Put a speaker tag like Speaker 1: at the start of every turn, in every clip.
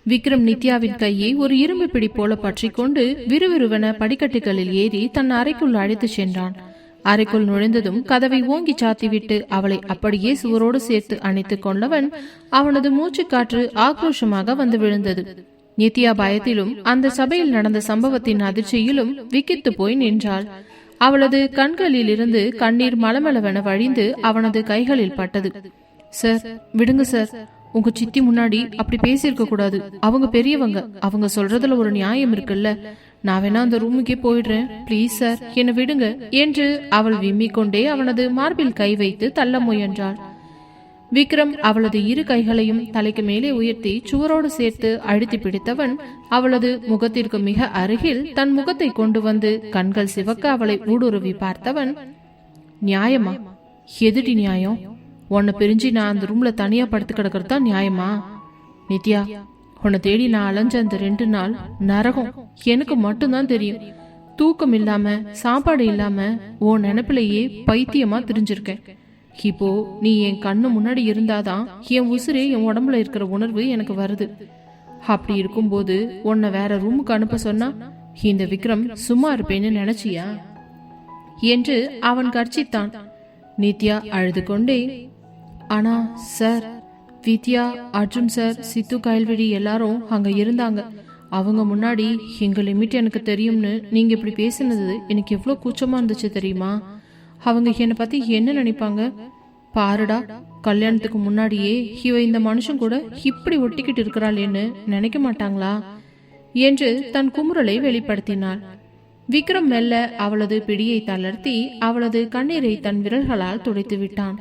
Speaker 1: விக்ரம் நித்யாவின் கையை ஒரு இரும்பு பிடி போல பற்றி கொண்டு விறுவிறுவென படிக்கட்டுகளில் ஏறி தன் அறைக்குள் அழைத்து சென்றான். அறைக்குள் நுழைந்ததும் கதவை ஓங்கி சாத்திவிட்டு அவளை அப்படியே சுவரோடு சேர்த்து அணைத்துக் கொண்டவன் அவனது மூச்சு காற்று ஆக்ரோஷமாக வந்து விழுந்தது. நித்யா பயத்திலும் அந்த சபையில் நடந்த சம்பவத்தின் அதிர்ச்சியிலும் விக்கித்து போய் நின்றாள். அவளது கண்களில் இருந்து கண்ணீர் மலமளவென வழிந்து அவனது கைகளில் பட்டது. சார், விடுங்க சார். உங்க சித்தி முன்னாடி அப்படி பேசியிருக்க கூடாது. அவங்க பெரியவங்க, அவங்க சொல்றதுல ஒரு நியாயம் இருக்குல்ல. நான் வேணா அந்த ரூமுக்கே போயிடுறேன், பிளீஸ் சார், என்னை விடுங்க என்று அவள் விம்மிக் கொண்டே அவனது மார்பில் கை வைத்து தள்ள முயன்றாள். விக்ரம் அவளது இரு கைகளையும் தலைக்கு மேலே உயர்த்தி சுவரோடு சேர்த்து அழுத்தி பிடித்தவன் அவளது முகத்திற்கு மிக அருகில் தன் முகத்தை கொண்டு வந்து கண்கள் சிவக்க அவளை ஊடுருவி பார்த்தவன், நியாயமா? எதுடி நியாயம்? உன்னை பிரிஞ்சு நான் அந்த ரூம்ல தனியா படுத்து கிடக்கிறது தான் நியாயமா? நித்யா, உன்னை தேடி நான் அலைஞ்ச அந்த 2 நாள் நரகம் எனக்கு மட்டும்தான் தெரியும். தூக்கம் இல்லாம சாப்பாடு இல்லாம உன் நினைப்பிலேயே பைத்தியமா தெரிஞ்சிருக்கேன். இப்போ நீ என் கண்ணு முன்னாடி இருந்தாதான் என் உசுரே என் உடம்புல இருக்கிற உணர்வு எனக்கு வருது. அப்படி இருக்கும்போது உன்னை வேற ரூமுக்கு அனுப்ப சொன்னா இந்த விக்ரம் சும்மா இருப்பேன்னு நினைச்சியா என்று அவன் கர்ச்சித்தான். நித்யா அழுது கொண்டே, ஆனா சார், வித்யா, அர்ஜுன் சார், சித்து, கயல்விழி எல்லாரும் அங்க இருந்தாங்க. அவங்க முன்னாடி எங்க லிமிட் எனக்கு தெரியும்னு நீங்க இப்படி பேசினது எனக்கு எவ்வளவு கூச்சமா இருந்துச்சு தெரியுமா? அவங்க என்னை பத்தி என்ன நினைப்பாங்க? பாருடா, கல்யாணத்துக்கு முன்னாடியே இவ இந்த மனுஷன் கூட இப்படி ஒட்டிக்கிட்டு இருக்கிறாளேன்னு நினைக்க மாட்டாங்களா என்று தன் குமுறலை வெளிப்படுத்தினாள். விக்ரம் மெல்ல அவளது பிடியை தளர்த்தி அவளது கண்ணீரை தன் விரல்களால் துடைத்து விட்டான்.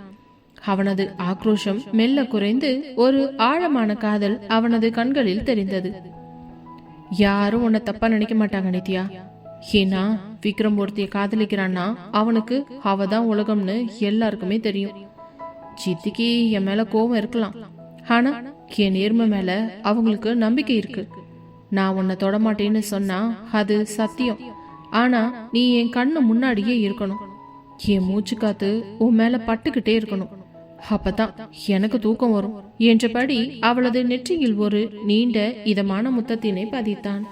Speaker 1: அவனது ஆக்ரோஷம் மெல்ல குறைந்து ஒரு ஆழமான காதல் அவனது கண்களில் தெரிந்தது. யாரும் உன்னை தப்பா நினைக்க மாட்டாங்க நித்யா. ஏன்னா விக்ரம் ஒருத்திய காதலிக்கிறான்னா அவனுக்கு அவதான் உலகம்னு எல்லாருக்குமே தெரியும். சித்திக்கு என் மேல கோபம் இருக்கலாம், ஆனா என் நேர்மை மேல அவங்களுக்கு நம்பிக்கை இருக்கு. நான் உன்னை தொடமாட்டேன்னு சொன்னா அது சத்தியம். ஆனா நீ என் கண்ணு முன்னாடியே இருக்கணும். என் மூச்சு காத்து உன் மேல பட்டுக்கிட்டே இருக்கணும். அப்பதான் எனக்கு தூக்கம் வரும் என்றபடி அவளது நெற்றியில் ஒரு நீண்ட இதமான முத்தத்தினை பதித்தான்.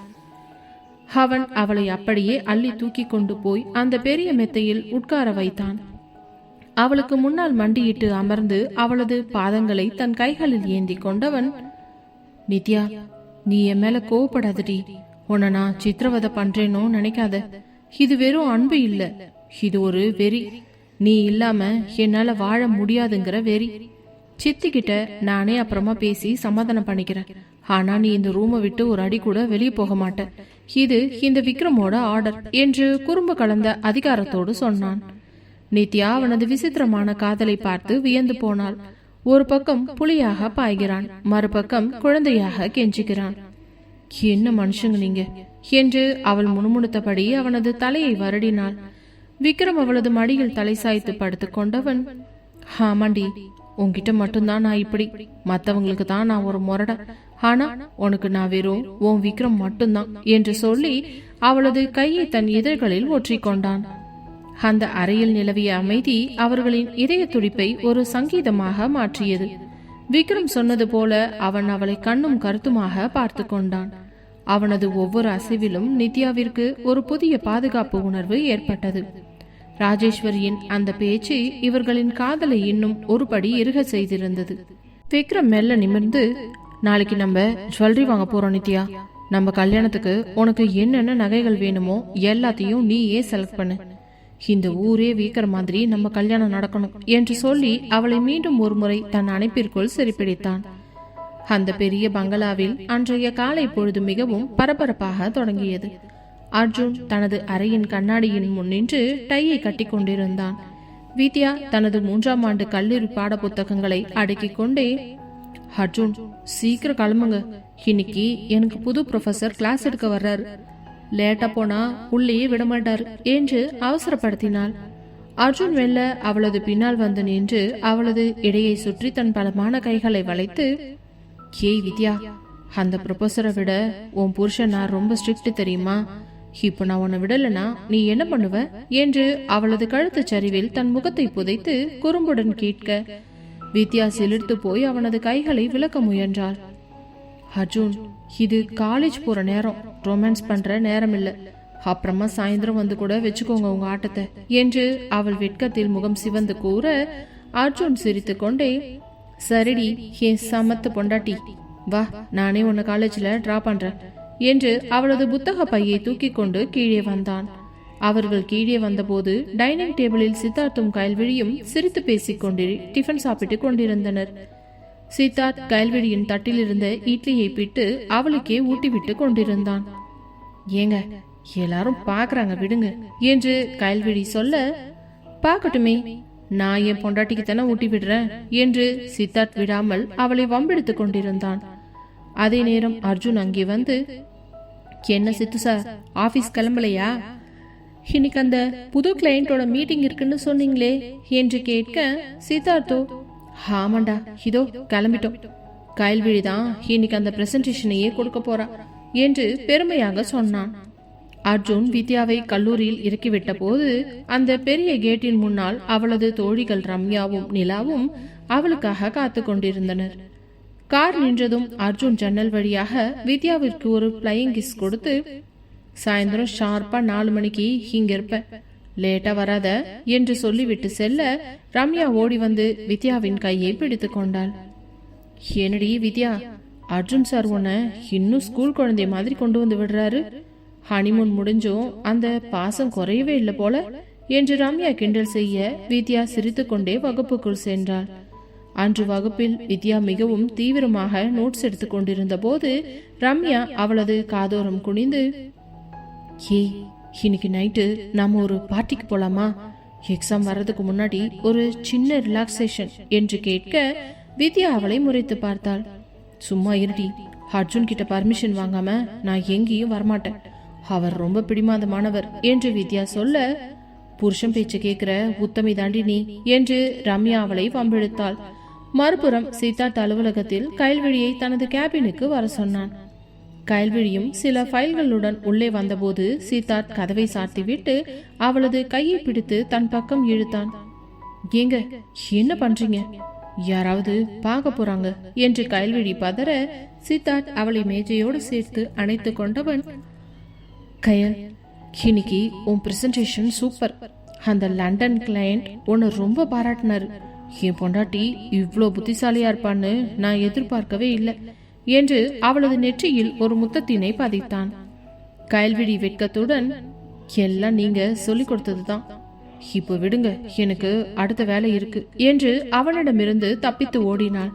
Speaker 1: அவன் அவளை அப்படியே அள்ளி தூக்கி கொண்டு போய் அந்த பெரிய மெத்தையில் உட்கார வைத்தான். அவளுக்கு முன்னால் மண்டியிட்டு அமர்ந்து அவளது பாதங்களை தன் கைகளில் ஏந்தி கொண்டவன், நித்யா, நீ என் மேல கோவப்படாதடி. உன்னை நான் சித்திரவதை பண்றேனோ நினைக்காத. இது வெறும் அன்பு இல்ல, இது ஒரு வெறி. நீ இல்லாம என்னால வாழ முடியாதுங்கிற வெறி. சித்திக்கிட்ட நானே அப்புறமா பேசி சமாதானம் பண்ணிக்கிறேன். ஆனா நீ இந்த ரூமை விட்டு ஒரு அடி கூட வெளியே போக மாட்ட. இது இந்த விக்ரமோட ஆர்டர் என்று குறும்பு கலந்த அதிகாரத்தோடு சொன்னான். நித்யா அவனது விசித்திரமான காதலை பார்த்து வியந்து போனாள். ஒரு பக்கம் புலியாக பாய்கிறான், மறுபக்கம் குழந்தையாக கெஞ்சுகிறான். என்ன மனுஷங்க நீங்க என்று அவள் முணுமுணுத்தபடி அவனது தலையை வருடினாள். விக்ரம் அவளது மடியில் தலை சாய்த்து படுத்து கொண்டவன், ஆமாண்டி, உன்கிட்ட மட்டும்தான் நான் இப்படி, மற்றவங்களுக்கு தான் நான் ஒரு முரட. ஆனா உனக்கு நான் வெறும் உன் விக்ரம் மட்டும்தான் என்று சொல்லி அவளது கையை தன் இதழ்களில் ஒற்றிக்கொண்டான். அந்த அறையில் நிலவிய அமைதி அவர்களின் இதய துடிப்பை ஒரு சங்கீதமாக மாற்றியது. விக்ரம் சொன்னது போல அவன் அவளை கண்ணும் கருத்துமாக பார்த்து கொண்டான். அவனது ஒவ்வொரு அசைவிலும் நித்யாவிற்கு ஒரு புதிய பாதுகாப்பு உணர்வு ஏற்பட்டது. ராஜேஸ்வரியின் அந்த பேச்சு இவர்களின் காதலை இன்னும் ஒரு படி இறுக செய்திருந்தது. விக்ரம் மெல்ல நிமிர்ந்து, நாளைக்கு நம்ம ஜுவல்லரி வாங்க போறோம் நித்யா. நம்ம கல்யாணத்துக்கு உனக்கு என்னென்ன நகைகள் வேணுமோ எல்லாத்தையும் நீயே செலக்ட் பண்ணு. இந்த ஊரே வீக்கிற மாதிரி நம்ம கல்யாணம் நடக்கணும் என்று சொல்லி அவளை மீண்டும் ஒரு முறை தன் அணைப்பிற்குள் சிறைப்பிடித்தான். அந்த பெரிய பங்களாவில் அன்றைய காலை பொழுது மிகவும் பரபரப்பாக தொடங்கியது. அர்ஜுன் தனது அறையின் கண்ணாடியின் முன் நின்று டையை கட்டி கொண்டிருந்தான். வித்யா தனது 3ஆம் ஆண்டு கல்லூரி பாட புத்தகங்களை அடுக்கிக் கொண்டே, அர்ஜுன் சீக்கிரம் கிளம்புங்க, இன்னைக்கு எனக்கு புது ப்ரொஃபசர் கிளாஸ் எடுக்க வர்றாரு, லேட்டா போனா உள்ளேயே விடமாட்டாரு என்று அவசரப்படுத்தினாள். அர்ஜுன் வெல்ல அவளது பின்னால் வந்து நின்று அவளது இடையை சுற்றி தன் பலமான கைகளை வளைத்து, ஏய் வித்யா, அந்த ப்ரொஃபஸரை விட உன் புருஷன் நான் ரொம்ப ஸ்ட்ரிக்ட் தெரியுமா? இப்ப நான் உன்னை விடலனா நீ என்ன பண்ணுவ என்று அவளது கழுத்து சரிவில் தன் முகத்தை புதைத்து குறும்புடன் கேட்க, வித்யா சிலிர்த்து போய் அவனது கைகளை விலக்க முயன்றாள். அர்ஜுன், இது காலேஜ் போற நேரம், ரொமான்ஸ் பண்ற நேரம் இல்ல. அப்புறமா சாயந்தரம் வந்து கூட வச்சுக்கோங்க உங்க ஆட்டத்தை என்று அவள் வெட்கத்தில் முகம் சிவந்து கூற, அர்ஜுன் சிரித்து கொண்டே, சரிடி என் சமத்து பொண்டாட்டி, வா நானே உன்னை காலேஜ்ல டிரா பண்றேன் என்று அவளது புத்தக பையை தூக்கி கொண்டு கீழே வந்தான். அவர்கள் கீழே வந்தபோது டைனிங் டேபிளில் சித்தார்த்தும் கயல்விழியும் சிரித்து பேசிக் கொண்டு டிஃபன் சாப்பிட்டுக் கொண்டிருந்தனர். சித்தார்த் கயல்விழியின் தட்டில் இருந்த இட்லியை பிட்டு அவளுக்கே ஊட்டிவிட்டு கொண்டிருந்தான். ஏங்க எல்லாரும் பாக்குறாங்க விடுங்க என்று கயல்விழி சொல்ல, பாக்கட்டுமே, நான் என் பொண்டாட்டிக்கு தானே ஊட்டி விடுறேன் என்று சித்தார்த் விடாமல் அவளை வம்பெடுத்துக் கொண்டிருந்தான். அதே நேரம் அர்ஜுன் அங்கே வந்து, என்ன சித்து சார், ஆபீஸ் கிளம்பலையா? இன்னைக்கு அந்த புது கிளையண்டோட மீட்டிங் இருக்குன்னு சொன்னீங்களே என்று கேட்க, சித்தார்த்தோ, ஆமாண்டா இதோ கிளம்பிட்டோம். கயல்விழிதான் இன்னைக்கு அந்த பிரசன்டேஷனையே கொடுக்க போறா என்று பெருமையாக சொன்னான். அர்ஜுன் வித்யாவை கல்லூரியில் இறக்கிவிட்ட போது அந்த பெரிய கேட்டின் முன்னால் அவளது தோழிகள் ரம்யாவும் நிலாவும் அவளுக்காக காத்து கொண்டிருந்தனர். கார் நின்றதும் அர்ஜுன் ஜன்னல் வழியாக வித்யாவிற்கு ஒரு பிளையிங் கிஸ் கொடுத்து, சாயந்தரம் ஷார்ப்பா 4 மணிக்கு இங்க இருப்ப, லேட்டா வராத என்று சொல்லிவிட்டு செல்ல, ரம்யா ஓடி வந்து வித்யாவின் கையை பிடித்து கொண்டாள். என்னடி வித்யா, அர்ஜுன் சார் உன்னை இன்னும் ஸ்கூல் குழந்தை மாதிரி கொண்டு வந்து விடுறாரு, ஹனிமூன் முடிஞ்சும் அந்த பாசம் குறையவே இல்லை போல என்று ரம்யா கிண்டல் செய்ய, வித்யா சிரித்து கொண்டே வகுப்புக்குள் சென்றாள். அன்று வகுப்பில் வித்யா மிகவும் தீவிரமாக நோட்ஸ் எடுத்துக் கொண்டிருந்த போது ரம்யா அவளது காதோரம் குனிந்து, ஏய் இன்னைக்கு நைட்டு நாம ஒரு பார்ட்டிக்கு போலாமா, எக்ஸாம் வர்றதுக்கு முன்னாடி ஒரு சின்ன ரிலாக்ஸேஷன் என்று கேட்க, வித்யா அவளை முறைத்து பார்த்தாள். சும்மா இருடி, அர்ஜுன் கிட்ட பர்மிஷன் வாங்காம நான் எங்கேயும் வரமாட்டேன், அவர் ரொம்ப பிடிமாதமானவர் என்று வித்யா சொல்ல, புருஷன் பேச்சு கேட்கிற உத்தமி தாண்டி நீ என்று ரம்யா அவளை வம்பெடுத்தாள். மறுபுறம் சித்தார்த் அலுவலகத்தில் கயல்விழியை தனது கேபினுக்கு வர சொன்னான். கயல்விழியும் சில ஃபைல்களுடன் உள்ளே வந்தபோது சித்தார்த் கதவை சாத்திவிட்டு அவளது கையை பிடித்து தன் பக்கம் இழுத்தான். ஏங்க என்ன பண்றீங்க, யாராவது பார்க்க போறாங்க என்று கயல்விழி பதற, சித்தார்த் அவளை மேஜையோடு சேர்த்து அணைத்து கொண்டவன், கயல் இன்னைக்கு உன் பிரசன்டேஷன் சூப்பர், அந்த லண்டன் கிளையண்ட் உன்னை ரொம்ப பாராட்டினாரு, என் பொண்டாட்டி இவ்வளோ புத்திசாலியா இருப்பான்னு நான் எதிர்பார்க்கவே இல்லை என்று அவளது நெற்றியில் ஒரு முத்தத்தினை பதித்தான். கயல்விழி வெட்கத்துடன், எல்லாம் நீங்க சொல்லிக் கொடுத்ததுதான், இப்போ விடுங்க, எனக்கு அடுத்த வேலை இருக்கு என்று அவனிடமிருந்து தப்பித்து ஓடினாள்.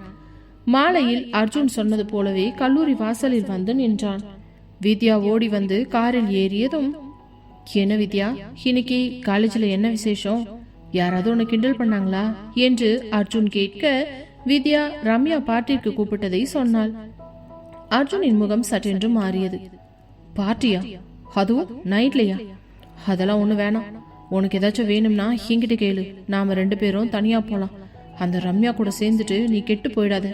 Speaker 1: மாலையில் அர்ஜுன் சொன்னது போலவே கல்லூரி வாசலில் வந்து நின்றான். வித்யா ஓடி வந்து காரில் ஏறியதும், என்ன வித்யா, இன்னைக்கு காலேஜ்ல என்ன விசேஷம், யாராவது உன்னை கிண்டல் பண்ணாங்களா என்று அர்ஜுன் கேட்க, வித்யா ரம்யா பார்ட்டிக்கு கூப்பிட்டதை சொன்னாள். அர்ஜுனின் முகம் சற்றென்று மாறியது. பார்ட்டியா, அதுவும் நைட்லயா? அதெல்லாம் ஒண்ணு வேணாம், உனக்கு ஏதாச்சும் வேணும்னா என்கிட்ட கேளு, நாம 2 பேரும் தனியா போலாம், அந்த ரம்யா கூட சேர்ந்துட்டு நீ கெட்டு போயிடாத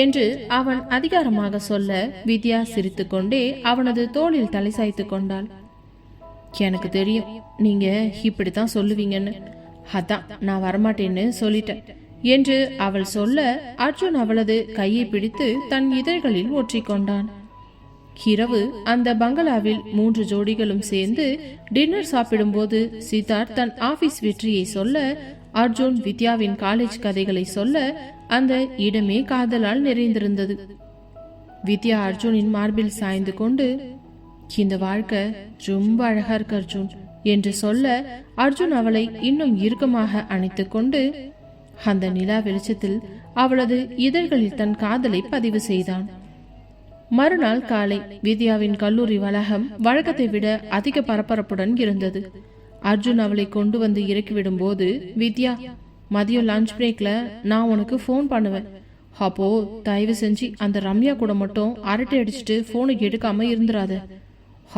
Speaker 1: என்று அவன் அதிகாரமாக சொல்ல, வித்யா சிரித்து கொண்டே அவனது தோளில் தலை சாய்த்து கொண்டாள். எனக்கு தெரியும் நீங்க இப்படித்தான் சொல்லுவீங்கன்னு, அதான் நான் வரமாட்டேன்னு சொல்லிட்டேன் என்று அவள் சொல்ல, அர்ஜுன் அவளது கையை பிடித்து தன் இதழ்களில் ஒற்றிக்கொண்டான். இரவு அந்த பங்களாவில் 3 ஜோடிகளும் சேர்ந்து டின்னர் சாப்பிடும்போது சித்தார்த் தன் ஆபீஸ் வெற்றியை சொல்ல, அர்ஜுன் வித்யாவின் காலேஜ் கதைகளை சொல்ல, அந்த இடமே காதலால் நிறைந்திருந்தது. வித்யா அர்ஜுனின் மார்பில் சாய்ந்து கொண்டு, இந்த வாழ்க்கை ரொம்ப அழகா இருக்கு அர்ஜுன் என்று சொல்ல, அர்ஜுன் அவளை இன்னும் இறுக்கமாக அணைத்து கொண்டு அந்த நிலா வெளிச்சத்தில் அவளது இதழ்களில் தன் காதலை பதிவு செய்தான். மறுநாள் காலை வித்யாவின் கல்லூரி வளாகம் வழக்கத்தை விட அதிக பரபரப்புடன் இருந்தது. அர்ஜுன் அவளை கொண்டு வந்து இறக்கிவிடும் போது, வித்யா, மதியம் லஞ்ச் பிரேக்ல நான் உனக்கு போன் பண்ணுவேன், அப்போ தயவு செஞ்சு அந்த ரம்யா கூட மட்டும் அரட்டை அடிச்சுட்டு போனை எடுக்காம இருந்துராத,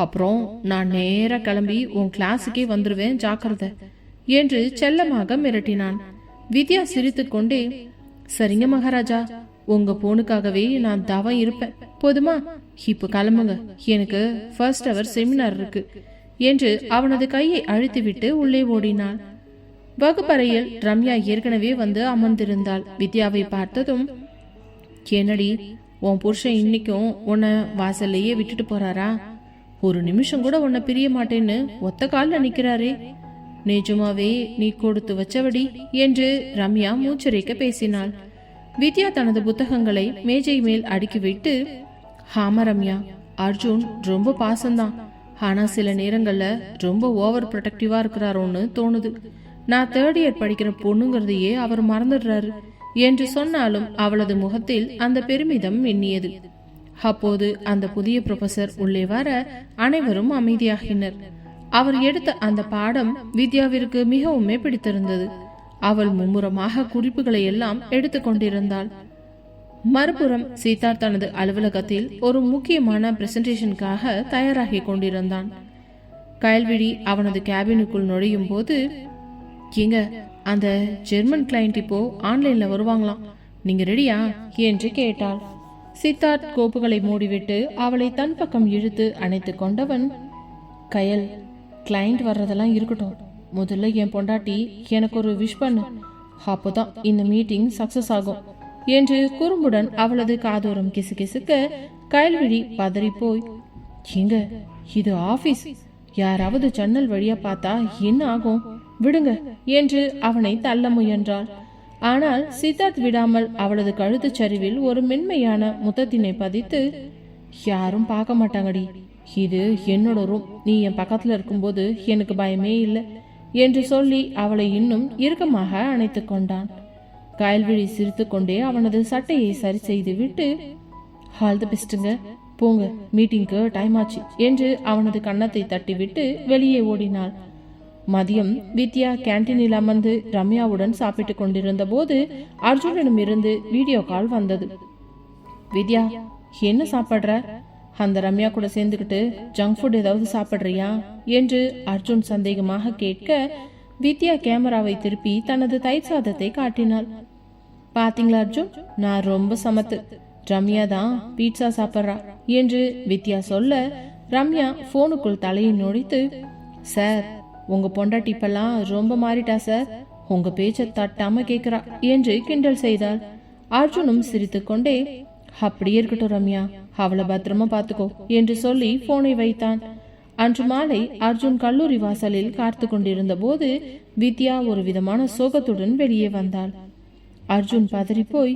Speaker 1: அப்புறம் நான் நேரா கிளம்பி உன் கிளாஸுக்கே வந்துருவேன், ஜாக்கிரதை என்று செல்லமாக மிரட்டினான். வித்யா சிரித்து கொண்டே, சரிங்க மகாராஜா, உங்க போனுக்காகவே நான் தவம் இருப்பேன், போதுமா, இப்ப கிளம்புங்க, எனக்கு ஃபர்ஸ்ட் அவர் செமினார் இருக்கு என்று அவனது கையை அழுத்திவிட்டு உள்ளே ஓடினாள். வகுப்பறையில் ரம்யா ஏற்கனவே வந்து அமர்ந்திருந்தாள். வித்யாவை பார்த்ததும், என்னடி உன் புருஷன் இன்னைக்கும் உன்னை வாசல்லையே விட்டுட்டு போறாரா? ஒரு நிமிஷம் கூட உன்னை பிரிய மாட்டேன்னு ஒத்த காலில் நிக்கிறாரே. நிஜமாவே நீ கொடுத்து வச்சவடி என்று ரம்யா மூச்சரிக்க பேசினாள். வித்யா தனது புத்தகங்களை மேஜை மேல் அடுக்கி வைத்து, ஆமா ரம்யா, அர்ஜுன் ரொம்ப பாசம்தான். ஆனா சில நேரங்கள்ல ரொம்ப ஓவர் ப்ரொடெக்டிவா இருக்கிறாரோன்னு தோணுது. நான் 3rd இயர் படிக்கிற பொண்ணுங்கிறதையே அவர் மறந்துடுறாரு என்று சொன்னாலும் அவளது முகத்தில் அந்த பெருமிதம் எண்ணியது. அப்போது அந்த புதிய ப்ரொஃபசர் உள்ளே வர அனைவரும் அமைதியாகினர். அவர் எடுத்த அந்த பாடம் வித்யாவிற்கு மிகவுமே பிடித்திருந்தது. அவள் மும்முரமாக குறிப்புகளை எல்லாம் எடுத்துக்கொண்டிருந்தாள். மறுபுறம் சித்தார்த் தனது அலுவலகத்தில் ஒரு முக்கியமான பிரசன்டேஷனுக்காக தயாராகி கொண்டிருந்தான். கயல்விழி அவனது கேபினுக்குள் நுழையும் போது, ஏங்க, அந்த ஜெர்மன் கிளையண்ட் இப்போ ஆன்லைன்ல வருவாங்களாம், நீங்க ரெடியா என்று கேட்டாள். சித்தார்த் கோப்புகளை மூடிவிட்டு அவளை தன் பக்கம் இழுத்து அணைத்து கொண்டவன், கயல், கிளையண்ட் வர்றதெல்லாம் இருக்கட்டும், முதல்ல என் பொண்டாட்டி எனக்கு ஒரு விஷ் பண்ணு, அப்போதான் இந்த மீட்டிங் சக்சஸ் ஆகும் என்று குறும்புடன் அவளது காதோரம் கிசுகிசுக்க கயல்விழி பதறி போய், எங்க இது ஆபீஸ், யாராவது ஜன்னல் வழியா பார்த்தா என்ன ஆகும், விடுங்க என்று அவனை தள்ள முயன்றாள். ஆனால் சித்தார்த் விடாமல் அவளது கழுத்து சரிவில் ஒரு மென்மையான முத்தத்தினை பதித்து, யாரும் பார்க்க மாட்டாங்கடி, இது என்னோட ரூம், நீ என் பக்கத்துல இருக்கும்போது எனக்கு பயமே இல்லை என்று சொல்லி அவளை இன்னும் இறுக்கமாக அணைத்து கொண்டான். கயல்விழி சிரித்து கொண்டே அவனது சட்டையை சரி செய்து விட்டு, ஆல் தி பெஸ்ட்டுங்க, போங்க, மீட்டிங்க்கு டைம் ஆச்சு என்று அவனது கன்னத்தை தட்டிவிட்டு வெளியே ஓடினாள். மதியம் வித்யா கேன்டீனில் அமர்ந்து ரம்யாவுடன் சாப்பிட்டு கொண்டிருந்த போது அர்ஜுனிடம் இருந்து வீடியோ கால் வந்தது. வித்யா, என்ன சாப்பிட்ற? அந்த ரம்யா கூட சேர்ந்துக்கிட்டு ஜங்க் ஃபுட் ஏதாவது சாப்பிட்றியா என்று அர்ஜுன் சந்தேகமாக கேட்க, வித்யா கேமராவை திருப்பி தனது தயிர் சாதத்தை காட்டினாள். பாத்தீங்களா அர்ஜுன், நான் ரொம்ப சமத்து, ரம்யா தான் பீட்சா சாப்பிட்றா என்று வித்யா சொல்ல, ரம்யா போனுக்குள் தலையை நுழைத்து, சார், உங்க பொண்டாட்டி இப்பெல்லாம் ரொம்ப மாறிட்டா சார், உங்க பேச்ச தட்டாம கேக்குறா என்று கிண்டல் செய்தாள். அர்ஜுனும் சிரித்து கொண்டே, அப்படியே இருக்கட்டும் ரம்யா, அவளை பத்திரமா பாத்துக்கோ என்று சொல்லி போனை வைத்தான். அன்று மாலை அர்ஜுன் கல்லூரி வாசலில் காத்து கொண்டிருந்த போது வித்யா ஒரு விதமான சோகத்துடன் வெளியே வந்தாள். அர்ஜுன் பதறி போய்,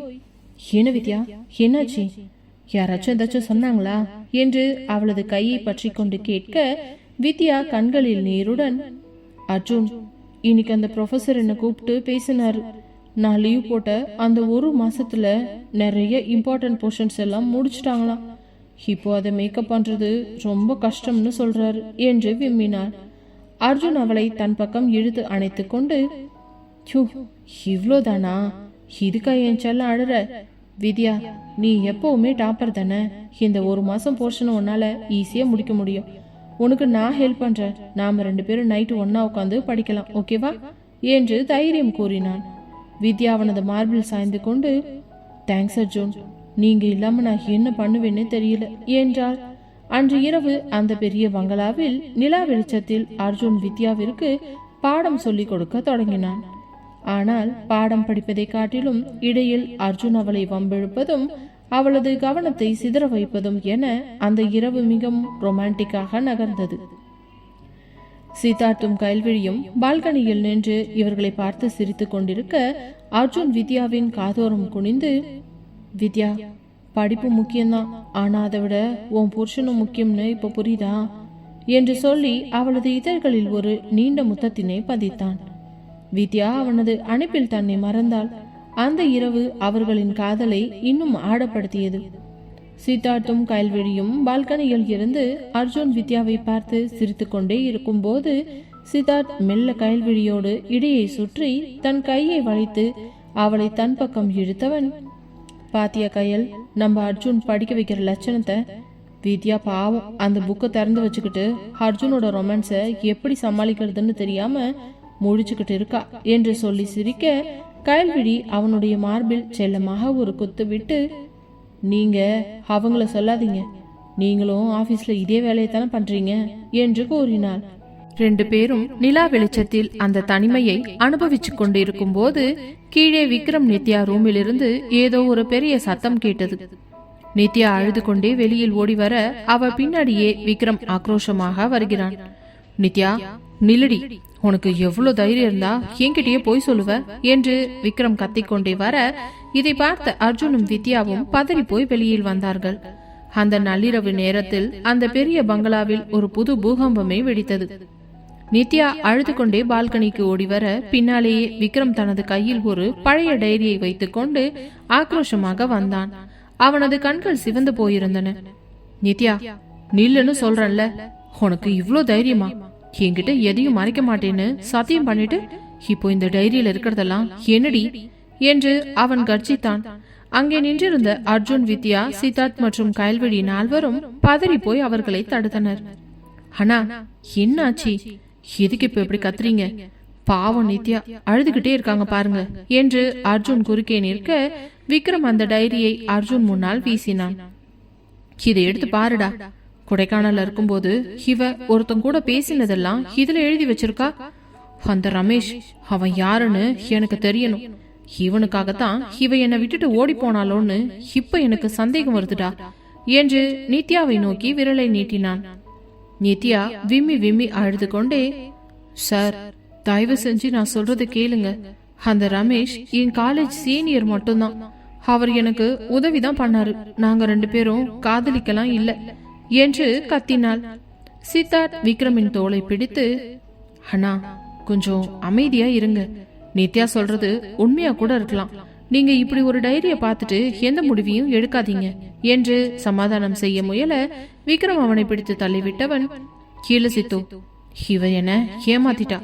Speaker 1: என்ன வித்யா, என்னாச்சு, யாராச்சும் ஏதாச்சும் சொன்னாங்களா என்று அவளது கையை பற்றி கொண்டு கேட்க, வித்யா கண்களில் நீருடன், அர்ஜுன், இன்னைக்கு அந்த ப்ரொஃபசர் என்னை கூப்பிட்டு பேசினாரு. நான் லீவ் போட்ட அந்த 1 மாசத்துல நிறைய இம்பார்ட்டன்ட் போர்ஷன்ஸ் எல்லாம் முடிச்சுட்டாங்களாம். இப்போ அதை மேக்கப் பண்றது ரொம்ப கஷ்டம்னு சொல்றாரு என்று விம்மினார். அர்ஜுன் அவளை தன் பக்கம் இழுத்து அணைத்து கொண்டு, இவ்வளோதானா, இதுக்கா என் செல்ல அழுற? வித்யா, நீ எப்பவுமே டாப்பர் தானே, இந்த 1 மாசம் போர்ஷனை உன்னால ஈஸியா முடிக்க முடியும். உனக்கு நான் ஹெல்ப் பண்றேன், நாம 2 பேரும் நைட்டு ஒன்னா உட்காந்து படிக்கலாம், ஓகேவா என்று தைரியம் கூறினான். வித்யா அவனது மார்பில் சாய்ந்து கொண்டு, தேங்க்ஸ் அர்ஜுன், நீங்க இல்லாம நான் என்ன பண்ணுவேன்னு தெரியல என்றாள். அன்று இரவு அந்த பெரிய பங்களாவில் நிலா வெளிச்சத்தில் அர்ஜுன் வித்யாவிற்கு பாடம் சொல்லிக் கொடுக்க தொடங்கினான். ஆனால் பாடம் படிப்பதை காட்டிலும் இடையில் அர்ஜுன் அவளை வம்பிழுப்பதும் அவளது கவனத்தை சிதற வைப்பதும் என அந்த இரவு மிகவும் ரொமான்டிக்காக நகர்ந்தது. சித்தார்த்தும் கயல்விழியும் பால்கனியில் நின்று இவர்களை பார்த்து சிரித்து கொண்டிருக்க, அர்ஜுன் வித்யாவின் காதோரம் குனிந்து, வித்யா, படிப்பு முக்கியம்தான், ஆனா அதை விட உன் புருஷனும் முக்கியம்னு இப்ப புரியுதா என்று சொல்லி அவளது இதழ்களில் ஒரு நீண்ட முத்தத்தினை பதித்தான். வித்யா அவனது அணைப்பில் தன்னை மறந்தாள். அந்த இரவு அவர்களின் காதலை இன்னும் ஆடப்படுத்தியது. சித்தார்த்தும் கயல்விழியும் பால்கனியில் இருந்து அர்ஜுன் வித்யாவை பார்த்து சிரித்து கொண்டே இருக்கும் போது சித்தார்த் மெல்ல கயல்விழியோடு இடையை சுற்றி தன் கையை வளைத்து அவளை தன் பக்கம் இழுத்தவன், பாத்தியா கயல், நம்ம அர்ஜுன் படிக்க வைக்கிற லட்சணத்தை? வித்யா பாவம் அந்த புக்கை திறந்து வச்சுக்கிட்டு அர்ஜுனோட ரொமான்ஸை எப்படி சமாளிக்கிறதுன்னு தெரியாம முடிச்சுக்கிட்டு இருக்கா என்று சொல்லி சிரிக்க, கயல்விழி அவனுடைய மார்பில் செல்லமாக ஒரு குத்து விட்டு, நீங்க அவங்கள சொல்லாதீங்க, நீங்களும் ஆபீஸ்ல இதே வேலையை தானே பண்றீங்க என்று கூறினாள். 2 பேரும் நிலா வெளிச்சத்தில் அந்த தனிமையை அனுபவிச்சு கொண்டிருக்கும் போது கீழே விக்ரம் நித்யா ரூமிலிருந்து ஏதோ ஒரு பெரிய சத்தம் கேட்டது. நித்யா அழுது கொண்டே வெளியில் ஓடி வர அவ பின்னாடியே விக்ரம் ஆக்ரோஷமாக வருகிறான். நித்யா, நில்லடி, உனக்கு எவ்வளவு தைரியம் இருந்தா என்கிட்டயே போய் சொல்லுவ என்று விக்ரம் கத்திக்கொண்டே வர இதை பார்த்த அர்ஜுனும் வித்யாவும் பதறி போய் வெளியில் வந்தார்கள். அந்த நள்ளிரவு நேரத்தில் அந்த பெரிய பங்களாவில் ஒரு புது பூகம்பமே வெடித்தது. நித்யா அழுது கொண்டே பால்கனிக்கு ஓடி வர பின்னாலேயே விக்ரம் தனது கையில் ஒரு பழைய டைரியை வைத்துக் கொண்டு ஆக்ரோஷமாக வந்தான். அவனது கண்கள் சிவந்து போயிருந்தன. நித்யா, நில்லுன்னு சொல்றல்ல, உனக்கு இவ்ளோ தைரியமா? என்கிட்ட எதையும் மறைக்க மாட்டேன்னு சத்தியம் பண்ணிட்டு இப்போ இந்த டைரியில இருக்கிறதெல்லாம் என்னடி என்று அவன் கர்ஜித்தான். அங்கே நின்றிருந்த அர்ஜுன், வித்யா, சித்தார்த் மற்றும் கயல்விழி நால்வரும் பதறி போய் அவர்களை தடுத்தனர். அண்ணா, என்னாச்சு? எதுக்கு இப்ப எப்படி கத்துறீங்க? பாவம் நித்யா அழுதுகிட்டே இருக்காங்க பாருங்க என்று அர்ஜுன் குறுக்கே நிற்க விக்ரம் அந்த டைரியை அர்ஜுன் முன்னால் வீசினான். இதை எடுத்து பாருடா. கொடைக்கானல்ல இருக்கும்போது இவ ஒருத்தன் கூட பேசினதெல்லாம் இதுல எழுதி வச்சிருக்கா. அந்த ரமேஷ், அவன் யாருன்னு எனக்கு தெரியணும். இவனுக்காகத்தான் இவ என்னை விட்டுட்டு ஓடி போனாலோன்னு இப்ப எனக்கு சந்தேகம் வருதுடா என்று நித்யாவை நோக்கி விரலை நீட்டினான். நித்யா விம்மி விம்மி அழுது கொண்டே, சார், தயவு செஞ்சு நான் சொல்றது கேளுங்க. அந்த ரமேஷ் என் காலேஜ் சீனியர் மட்டும்தான். அவர் எனக்கு உதவிதான் பண்ணாரு. நாங்க 2 பேரும் காதலிக்கலாம் இல்ல என்று கத்தினாள். சித்தார்த் விக்ரமின் தோளை பிடித்து, அண்ணா கொஞ்சம் அமைதியா இருங்க. நித்யா சொல்றது உண்மையா கூட இருக்கலாம். நீங்க இப்படி ஒரு டைரிய பார்த்துட்டு எந்த முடிவையும் எடுக்காதீங்க என்று சமாதானம் செய்ய முயல விக்ரம் அவனை பிடித்து தள்ளிவிட்டவன், கீழே சித்து, இவ என்ன ஏமாத்திட்டா.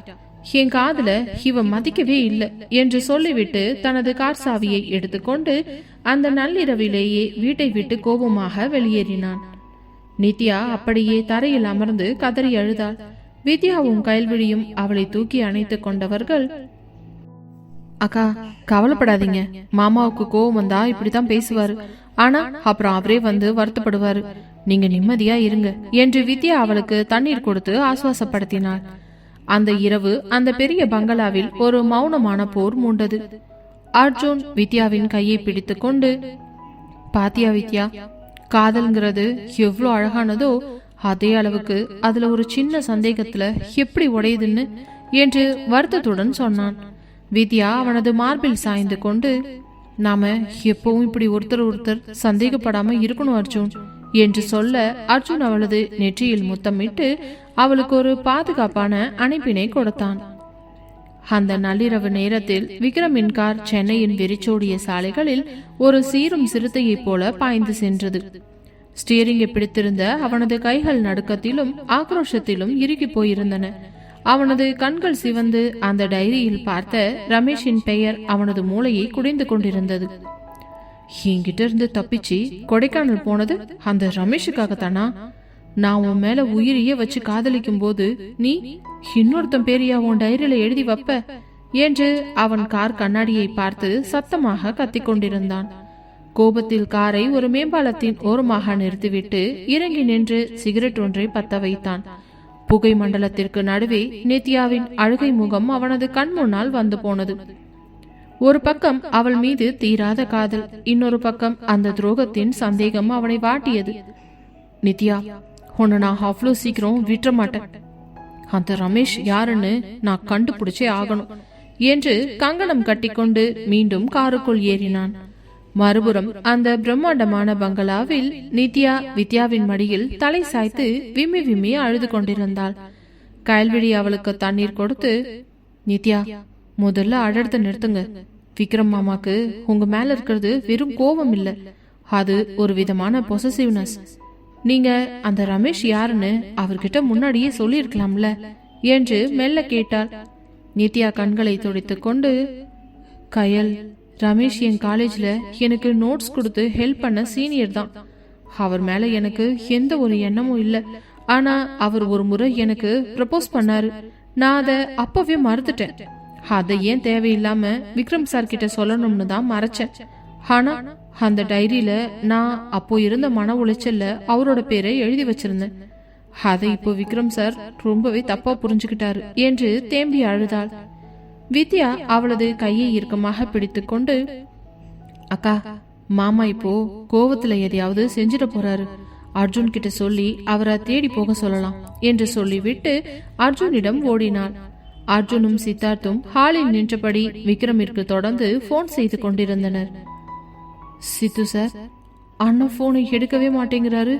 Speaker 1: என் காதுல இவ மதிக்கவே இல்லை என்று சொல்லிவிட்டு தனது கார் சாவியை எடுத்துக்கொண்டு அந்த நள்ளிரவிலேயே வீட்டை விட்டு கோபமாக வெளியேறினான். நித்யா அப்படியே தரையில் அமர்ந்து கதறி அழுதாள். வித்யாவும் கயல்விழியும் அவளை தூக்கி அணைத்துக் கொண்டவர்கள், அக்கா கவலைப்படாதீங்க, மாமாவுக்கு கோவம் வந்தா இப்படித்தான் பேசுவாரு. ஆனா அப்புறம் அவரே வந்து வருத்தப்படுவாரு. நீங்க நிம்மதியா இருங்க என்று வித்யா அவளுக்கு தண்ணீர் கொடுத்து ஆசுவாசப்படுத்தினாள். அந்த இரவு அந்த பெரிய பங்களாவில் ஒரு மௌனமான போர் மூண்டது. அர்ஜுன் வித்யாவின் கையை பிடித்து கொண்டு, பாத்தியா வித்யா, காதல்ங்கிறது எவ்வளோ அழகானதோ அதே அளவுக்கு அதுல ஒரு சின்ன சந்தேகத்துல எப்படி உடையுதுன்னு என்று வருத்தத்துடன் சொன்னான். வித்யா அவனது மார்பில் சாய்ந்து கொண்டு, நாம எப்பவும் இப்படி ஒருத்தர் சந்தேகப்படாம இருக்கணும் அர்ஜுன் என்று சொல்ல அர்ஜுன் அவளது நெற்றியில் முத்தமிட்டு அவளுக்கு ஒரு பாதுகாப்பான அணைப்பினை கொடுத்தான். அந்த நள்ளிரவு நேரத்தில் விக்ரமின் கார் சென்னையின் வெறிச்சோடிய சாலைகளில் ஒரு சீரும் சிறுத்தையைப் போல பாய்ந்து சென்றது. ஸ்டீரிங்கை பிடித்திருந்த அவனது கைகள் நடுக்கத்திலும் ஆக்ரோஷத்திலும் இறுகி போயிருந்தன. அவனது கண்கள் சிவந்து அந்த டைரியில் பார்த்த ரமேஷின் பெயர் அவனது மூளையை குடைந்து கொண்டிருந்தது. என்கிட்ட இருந்து தப்பிச்சு கொடைக்கானல் போனது அந்த ரமேஷுக்காகத்தானா? நான் உன் மேல உயிரியே வச்சு காதலிக்கும் போது நீ இன்னொருத்தன் பேரியா உன் டைரியில எழுதி வைப்ப என்று அவன் கார் கண்ணாடியை பார்த்து சத்தமாக கத்திக்கொண்டிருந்தான். கோபத்தில் காரை ஒரு மேம்பாலத்தின் ஓரமாக நிறுத்திவிட்டு இறங்கி நின்று சிகரெட் ஒன்றை பத்த வைத்தான். புகை மண்டலத்திற்கு நடுவே நித்யாவின் அழுகை முகம் அவனது கண் முன்னால் வந்து போனது. ஒரு பக்கம் அவள் மீது தீராத காதல், இன்னொரு பக்கம் அந்த துரோகத்தின் சந்தேகம் அவனை வாட்டியது. நித்யா, உன்னை நான் அவ்வளோ சீக்கிரம் விட்டுற மாட்டேன். அந்த ரமேஷ் யாருன்னு நான் கண்டுபிடிச்சே ஆகணும் என்று கங்கணம் கட்டிக்கொண்டு மீண்டும் காருக்குள் ஏறினான். மறுபுறம் அந்த பிரம்மாண்டமான பங்களாவில் நித்யா வித்யாவின் மடியில் தலை சாய்த்து விம்மி விம்மி அழுது கொண்டிருந்தாள். கயல்விழி அவளுக்கு தண்ணீர் கொடுத்து, நித்யா, முதல்ல அழறத நிறுத்துங்க. விக்ரம் மாமாக்கு உங்க மேல இருக்கிறது வெறும் கோபம் இல்ல, அது ஒரு விதமான பொசசிவ்னஸ். நீங்க அந்த ரமேஷ் யாருன்னு அவர்கிட்ட முன்னாடியே சொல்லி இருக்கலாம்ல என்று மெல்ல கேட்டாள். நித்யா கண்களை துடைத்துக் கொண்டு, கயல், ரமேஷ் என் காலேஜ்ல எனக்கு நோட்ஸ் கொடுத்து ஹெல்ப் பண்ண சீனியர் தான். அவர் மேல எனக்கு எந்த ஒரு எண்ணமும் இல்ல. ஆனா அவர் ஒரு முறை எனக்கு ப்ரப்போஸ் பண்ணாரு. நான் அதை அப்பவே மறுத்துட்டேன். அதை ஏன் தேவையில்லாம விக்ரம் சார் கிட்ட சொல்லணும்னு தான் மறைச்சேன். ஆனா அந்த டைரியில நான் அப்போ இருந்த மன உளைச்சல்ல அவரோட பேரை எழுதி வச்சிருந்தேன். அதை இப்போ விக்ரம் சார் ரொம்பவே தப்பா புரிஞ்சுக்கிட்டாரு என்று தேம்பி அழுதாள். வித்யா அவளது கையை இறுக்கமாக பிடித்து கொண்டு, அக்கா, மாமா இப்போ கோவத்துல எதையாவது செஞ்சிட போறாரு. அர்ஜுன் கிட்ட சொல்லி அவரை தேடி போக சொல்லலாம் என்று சொல்லிவிட்டு அர்ஜுனிடம் ஓடினாள். அர்ஜுனும் சித்தார்த்தும் ஹாலில் நின்றபடி விக்ரமிற்கு தொடர்ந்து போன் செய்து கொண்டிருந்தனர். சித்து சார், அண்ணா போனை எடுக்கவே மாட்டேங்கிறாரு.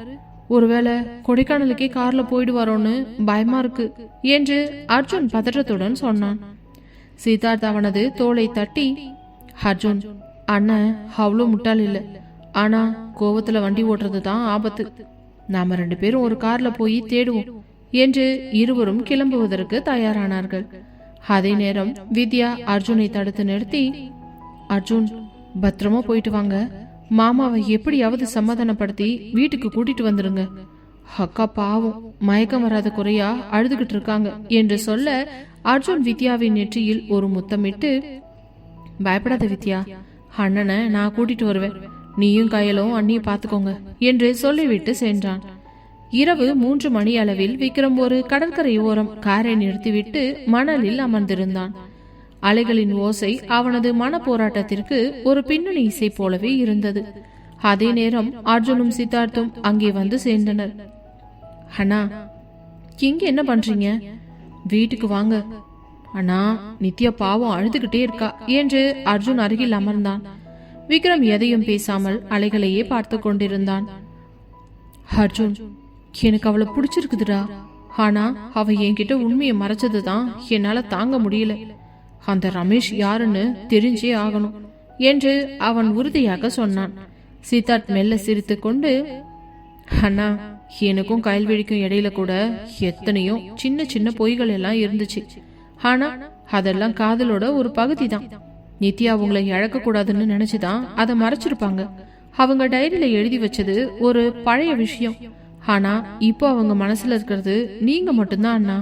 Speaker 1: ஒருவேளை கொடைக்கானலுக்கே கார்ல போயிடுவாரோன்னு பயமா இருக்கு என்று அர்ஜுன் பதற்றத்துடன் சொன்னான். சித்தார்த் அவனது தோளை தட்டி, அர்ஜுன், அண்ணன் அவ்வளோ முட்டாள் இல்லை. ஆனா கோவத்துல வண்டி ஓட்டுறது தான் ஆபத்து. நாம 2 பேரும் ஒரு கார்ல போய் தேடுவோம் என்று இருவரும் கிளம்புவதற்கு தயாரானார்கள். அதே நேரம் வித்யா அர்ஜுனை தடுத்து நிறுத்தி, அர்ஜுன், பத்திரமா போயிட்டு வாங்க. மாமாவை எப்படியாவது சமாதானப்படுத்தி வீட்டுக்கு கூட்டிட்டு வந்துருங்க. அக்கா பாவம் மயக்கம் வராத குறையா அழுதுகிட்டு இருக்காங்க என்று சொல்ல அர்ஜுன் வித்யாவின் நெற்றியில் ஒரு முத்தமிட்டு, பயப்படாத வித்யா, அண்ணனை நான் கூட்டிட்டு வருவேன். நீயும் கையலும் அண்ணியை பாத்துக்கோங்க என்று சொல்லிவிட்டு சென்றான். இரவு 3 மணி அளவில் விக்ரம் ஒரு கடற்கரை ஓரம் காரை நிறுத்திவிட்டு மணலில் அமர்ந்திருந்தான். அலைகளின் ஓசை அவனது மன போராட்டத்திற்கு ஒரு பின்னணி இசை போலவே இருந்தது. அதே நேரம் அர்ஜுனும் சித்தார்த்தும் அங்கே வந்து சேர்ந்தனர். அண்ணா, இங்க என்ன பண்றீங்க? வீட்டுக்கு வாங்க. அண்ணா, நித்யா பாவம் அழுதுகிட்டே இருக்கா என்று அர்ஜுன் அருகில் அமர்ந்தான். விக்ரம் எதையும் பேசாமல் அலைகளையே பார்த்து கொண்டிருந்தான். அர்ஜுன், எனக்கு அவளை பிடிச்சிருக்குதுடா. ஆனா அவ என்கிட்ட உண்மையை மறைச்சதுதான் என்னால தாங்க முடியல. அந்த ரமேஷ் யாருன்னு தெரிஞ்சே ஆகணும் என்று அவன் உறுதியாக சொன்னான். சித்தார்த் மெல்ல சிரித்து கொண்டு, அண்ணா, எனக்கும் கயல்வெளிக்கும் இடையில கூட எத்தனையோ சின்ன சின்ன பொய்கள் எல்லாம் இருந்துச்சு. ஆனா அதெல்லாம் காதலோட ஒரு பகுதி தான். நித்யா அவங்களை இழக்க கூடாதுன்னு நினைச்சுதான் அதை மறைச்சிருப்பாங்க. அவங்க டைரியில எழுதி வச்சது ஒரு பழைய விஷயம். ஆனா இப்போ அவங்க மனசுல இருக்கிறது நீங்க மட்டும்தான் அண்ணா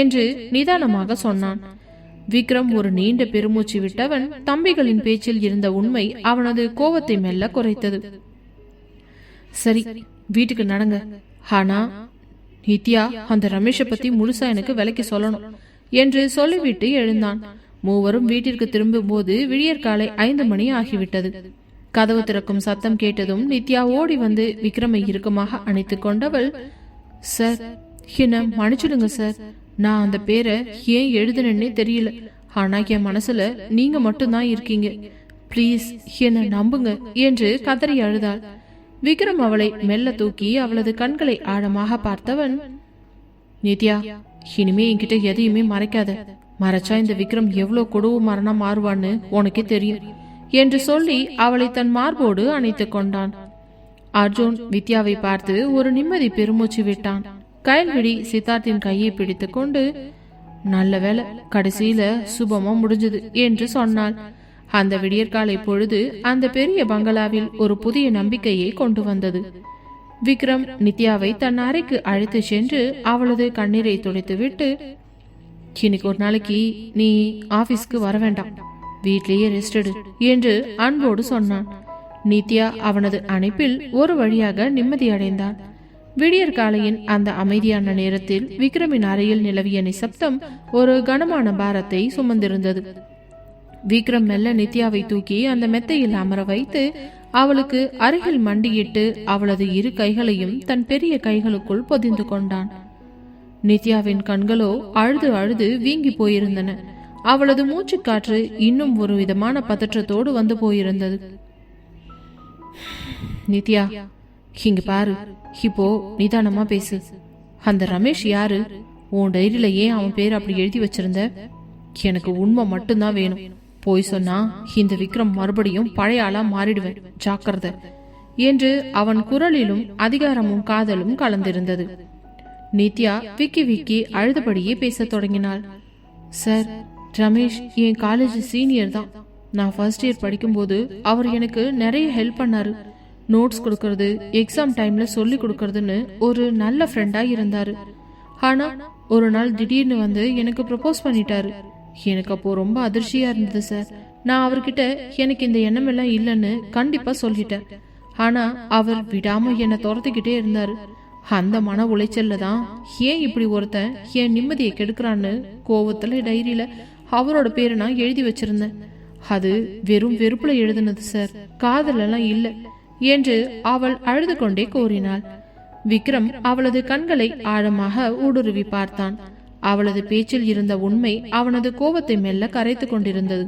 Speaker 1: என்று நிதானமாக சொன்னான். விக்ரம் ஒரு நீண்ட பெருமூச்சு விட்டவன் தம்பிகளின் பேச்சில் இருந்த உண்மை அவனது கோபத்தை மெல்ல குறைத்தது. சரி, வீட்டுக்கு நடங்க. ஆனா நித்யா அந்த ரமேஷை பத்தி முழுசா எனக்கு விலைக்கு சொல்லணும் என்று சொல்லிவிட்டு எழுந்தான். மூவரும் வீட்டிற்கு திரும்பும் போது விடியற்காலை 5 மணி ஆகிவிட்டது. கதவு திறக்கும் சத்தம் கேட்டதும் நித்யா ஓடி வந்து விக்ரமை இறுக்கமாக அணைத்துக் கொண்டவள், சார், என்ன மன்னிச்சிடுங்க சார். நான் அந்த பேரை ஏன் எழுதுனே தெரியல. ஆனா என் மனசுல நீங்க மட்டும்தான் இருக்கீங்க. பிளீஸ் என்ன நம்புங்க என்று கதறி அழுதாள். விக்ரம் அவளை மெல்ல தூக்கி அவளது கண்களை ஆழமாக பார்த்தவன், நித்யா, இனிமே என்கிட்ட எதையுமே மறைக்காத. மறைச்சா இந்த விக்ரம் எவ்வளவு கொடூரமா மாறுவான்னு உனக்கே தெரியும் என்று சொல்லி அவளை தன் மார்போடு அணைத்துக் கொண்டான். அர்ஜுன் வித்யாவை பார்த்து ஒரு நிம்மதி பெருமூச்சு விட்டான். கயல்விழி சித்தார்த்தின் கையை பிடித்து கொண்டு, நல்ல வேலை, கடைசியில சுபமா முடிஞ்சது என்று சொன்னாள். அந்த விடியற்காலை பொழுது அந்த பெரிய பங்களாவில் ஒரு புதிய நம்பிக்கையை கொண்டு வந்தது. விக்ரம் நித்யாவை தன் அறைக்கு அழைத்து சென்று அவளது கண்ணீரை துடைத்துவிட்டு, இன்னைக்கு ஒரு நாளைக்கு நீ ஆபீஸ்க்கு வர வேண்டாம், வீட்லேயே ரெஸ்ட் எடு என்று அன்போடு சொன்னான். நித்யா அவனது அணைப்பில் ஒரு வழியாக நிம்மதி அடைந்தாள். விடியற் காலையின் அந்த அமைதியான நேரத்தில் விக்ரமின் அறையில் நிலவிய நிசப்தம் ஒரு கனமான பாரத்தை சுமந்திருந்தது. விக்ரம் மெல்ல நித்யாவை தூக்கி அந்த மெத்தையில் அமர வைத்து அவளுக்கு அருகில் மண்டியிட்டு அவளது 2 கைகளையும் தன் பெரிய கைகளுக்குள் பொதிந்து கொண்டான். நித்யாவின் கண்களோ அழுது அழுது வீங்கி போயிருந்தன. அவளது மூச்சு காற்று இன்னும் ஒரு விதமான பதற்றத்தோடு வந்து போயிருந்தது. நித்யா, இங்க பாரு, இப்போ நிதானமா பேசு. அந்த ரமேஷ் யாரு? உன் டைரியில ஏன் அவன் பேர் அப்படி எழுதி வச்சிருந்த? எனக்கு உண்மை மட்டும்தான் வேணும். போய் சொன்னா இந்த விக்ரம் மறுபடியும் பழைய ஆளா மாறிடுவேன், ஜாக்கிரதை என்று அவன் குரலிலும் அதிகாரமும் காதலும் கலந்திருந்தது. நித்யா விக்கி விக்கி அழுதபடியே பேச தொடங்கினாள். சார், ரமேஷ் என் காலேஜ் சீனியர் தான். நான் ஃபர்ஸ்ட் இயர் படிக்கும்போது அவர் எனக்கு நிறைய ஹெல்ப் பண்ணாரு. நோட்ஸ் கொடுக்கறது, எக்ஸாம் டைம்ல சொல்லி கொடுக்கறதுன்னு ஒரு நல்ல ஃப்ரெண்டா இருந்தாரு. ஆனா ஒரு நாள் திடீர்னு வந்து எனக்கு ப்ரப்போஸ் பண்ணிட்டாரு. எனக்கு அப்போ ரொம்ப அதிர்ச்சியா இருந்தது சார். நான் அவர்கிட்ட எனக்கு இந்த எண்ணம் எல்லாம் இல்லைன்னு கண்டிப்பா சொல்லிட்டேன். ஆனா அவர் விடாம என்னை துரத்துக்கிட்டே இருந்தாரு. அந்த மன உளைச்சல்ல தான் ஏன் இப்படி ஒருத்தன் என் நிம்மதியை கெடுக்கிறான்னு கோவத்துல டைரியில அவரோட பேரை நான் எழுதி வச்சிருந்தேன். அது வெறும் வெறுப்புல எழுதுனது சார், காதலெல்லாம் இல்ல என்று அவள் அழுது கொண்டே கூறினாள். விக்ரம் அவளது கண்களை ஆழமாக ஊடுருவி பார்த்தான். அவளது பேச்சில் இருந்த உண்மை அவனது கோபத்தை மெல்ல கரைத்து கொண்டிருந்தது.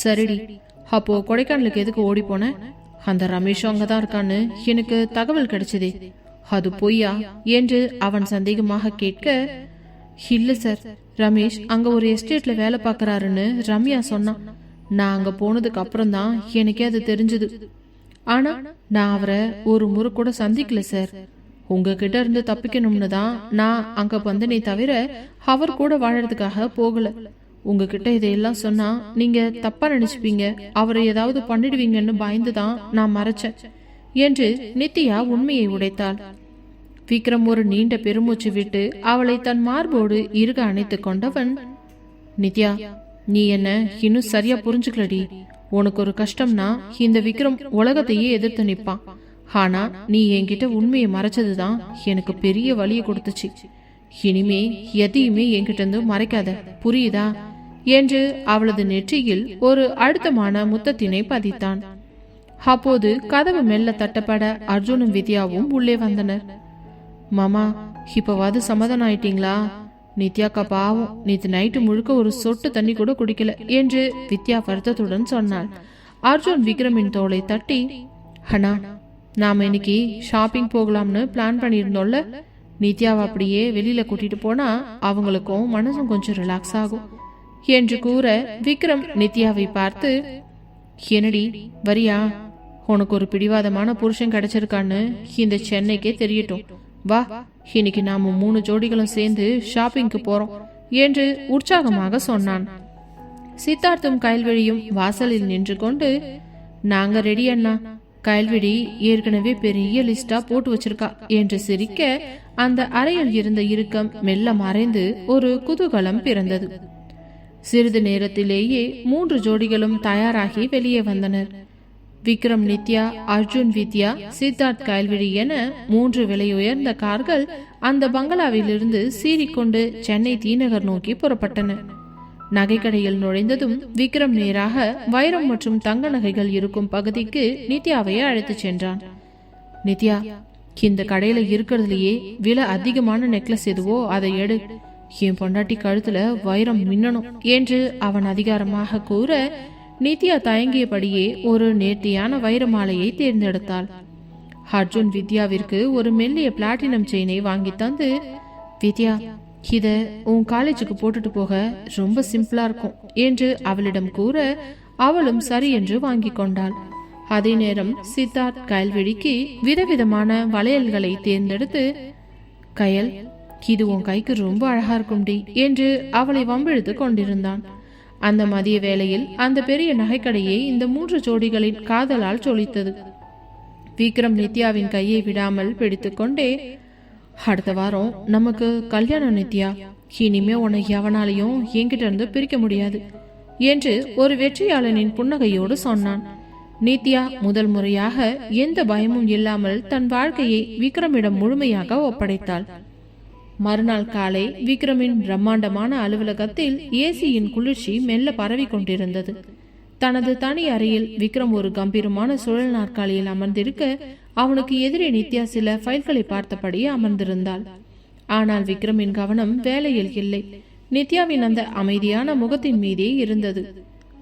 Speaker 1: சரிடி, அப்போ கொடைக்கானலுக்கு எதுக்கு ஓடி போன? அந்த ரமேஷ் அங்கதான் இருக்கான்னு எனக்கு தகவல் கிடைச்சதே, அது பொய்யா என்று அவன் சந்தேகமாக கேட்க, இல்ல சார், ரமேஷ் அங்க ஒரு எஸ்டேட்ல வேலை பார்க்கறாருன்னு ரம்யா சொன்னான். நான் அங்க போனதுக்கு அப்புறம் தான் எனக்கே அது தெரிஞ்சது. ஆனா நான் அவரை ஒரு முறை கூட சந்திக்கல சார். உங்ககிட்ட இருந்து தப்பிக்கணும்னு தான் நான் அங்க வந்தனே தவிர அவர் கூட வாழறதுக்காக போகல. உங்ககிட்ட இதையெல்லாம் சொன்னா நீங்க தப்பா நினைச்சுப்பீங்க, அவரை ஏதாவது பண்ணிடுவீங்கன்னு பயந்துதான் நான் மறைச்சேன் என்று நித்யா உண்மையை உடைத்தாள். விக்ரம் ஒரு நீண்ட பெருமூச்சு விட்டு அவளை தன் மார்போடு இறுக அணைத்துக் கொண்டவன், நித்யா, நீ என்ன இன்னும் சரியா புரிஞ்சுக்கலடி. உனக்கு ஒரு கஷ்டம்னா இந்த விக்ரம் உலகத்தையே எதிர்த்து நிப்பான். ஆனா நீ என்கிட்ட உண்மையை மறைச்சதுதான் எனக்கு பெரிய வலியை கொடுத்துச்சு. இனிமே எதையுமே என்கிட்ட இருந்து மறைக்காத, புரியுதா என்று அவளது நெற்றியில் ஒரு அழுத்தமான முத்தத்தினை பதித்தான். அப்போது கதவு மெல்ல தட்டப்பட அர்ஜுனும் வித்யாவும் உள்ளே வந்தனர். மாமா, இப்பவாது சமாதானம் ஆயிட்டீங்களா? நித்யாக்கா பாவம் நேற்று நைட்டு முழுக்க ஒரு சொட்டு தண்ணி கூட குடிக்கல என்று வித்யா வருத்தத்துடன் சொன்னாள். அர்ஜுன் விக்ரமின் தோளை தட்டி, அண்ணா, நாம இன்னைக்கு ஷாப்பிங் போகலாம்னு பிளான் பண்ணியிருந்தோம்ல, நித்யாவை அப்படியே வெளியில கூட்டிட்டு போனா அவங்களுக்கும் மனசும் கொஞ்சம் ரிலாக்ஸ் ஆகும் என்று கூற, விக்ரம் நித்யாவை பார்த்து, என்னடி வரியா? உனக்கு ஒரு பிடிவாதமான புருஷன் கிடைச்சிருக்கான்னு இந்த சென்னைக்கே தெரியட்டும், வா, இன்னைக்கு நாம 3 ஜோடிகளும் சேர்ந்து ஷாப்பிங்க்கு போறோம் என்று உற்சாகமாக சொன்னான். சித்தார்த்தும் கயல்விழியும் வாசலில் நின்று கொண்டு, நாங்க ரெடி அண்ணா, கயல்விழி ஏற்கனவே பெரிய லிஸ்டா போட்டு வச்சிருக்கா என்று சிரிக்க, அந்த அறையில் இருந்த இறுக்கம் மெல்ல மறைந்து ஒரு குதூகலம் பிறந்தது. சிறிது நேரத்திலேயே 3 ஜோடிகளும் தயாராகி வெளியே வந்தனர். விக்ரம், நித்யா, அர்ஜுன், வித்யா, சித்தார்த், கயல்விழி என 3 விலையுயர்ந்த கார்கள் அந்த பங்களாவிலிருந்து சீறிக்கொண்டு சென்னை தீநகர் நோக்கி புறப்பட்டன. நகைக்கடையில் நுழைந்ததும் விக்ரம் நேராக வைரம் மற்றும் தங்க நகைகள் இருக்கும் பகுதிக்கு நித்யாவை அழைத்து சென்றான். நித்யா, இந்த கடையில இருக்கிறதுலயே விலை அதிகமான நெக்லஸ் எதுவோ அதை எடு, என் பொண்டாட்டி கழுத்துல வைரம் மின்னணும் என்று அவன் அதிகாரமாக கூற, நித்யா தயங்கியபடியே ஒரு நேர்த்தியான வைர மாலையை தேர்ந்தெடுத்தாள். அர்ஜுன் வித்யாவிற்கு ஒரு மெல்லிய பிளாட்டினம் செயினை வாங்கி தந்து, வித்யா, இத உன் காலேஜுக்கு போட்டுட்டு போக ரொம்ப சிம்பிளா இருக்கும் என்று அவளிடம் கூற, அவளும் சரி என்று வாங்கி கொண்டாள். அதே நேரம் சித்தார்த் கயல்விழிக்கு விதவிதமான வளையல்களை தேர்ந்தெடுத்து, கயல், இது உன் கைக்கு ரொம்ப அழகா இருக்கும்டி என்று அவளை வம்பிழுத்து கொண்டிருந்தான். அந்த மதிய வேளையில் அந்த பெரிய நகைக்கடையை இந்த 3 ஜோடிகளின் காதலால் சொலித்தது. விக்ரம் நித்யாவின் கையை விடாமல் பிடித்துக்கொண்டே, அடுத்த வாரம் நமக்கு கல்யாணம் நித்யா, இனிமே உன்னை எவனாலையும் என்கிட்ட இருந்து பிரிக்க முடியாது என்று ஒரு வெற்றியாளனின் புன்னகையோடு சொன்னான். நித்யா முதல் முறையாக எந்த பயமும் இல்லாமல் தன் வாழ்க்கையை விக்ரமிடம் முழுமையாக ஒப்படைத்தாள். மறுநாள் காலை விக்ரமின் பிரம்மாண்டமான அலுவலகத்தில் ஏசியின் குளிர்ச்சி மெல்ல பரவி கொண்டிருந்தது. தனது தனி அறையில் விக்ரம் ஒரு கம்பீரமான சுழல் நாற்காலியில் அமர்ந்திருக்க, அவனுக்கு எதிரே நித்யா சில ஃபைல்களை பார்த்தபடி அமர்ந்திருந்தாள். ஆனால் விக்ரமின் கவனம் வேலையில் இல்லை, நித்யாவின் அந்த அமைதியான முகத்தின் மீதே இருந்தது.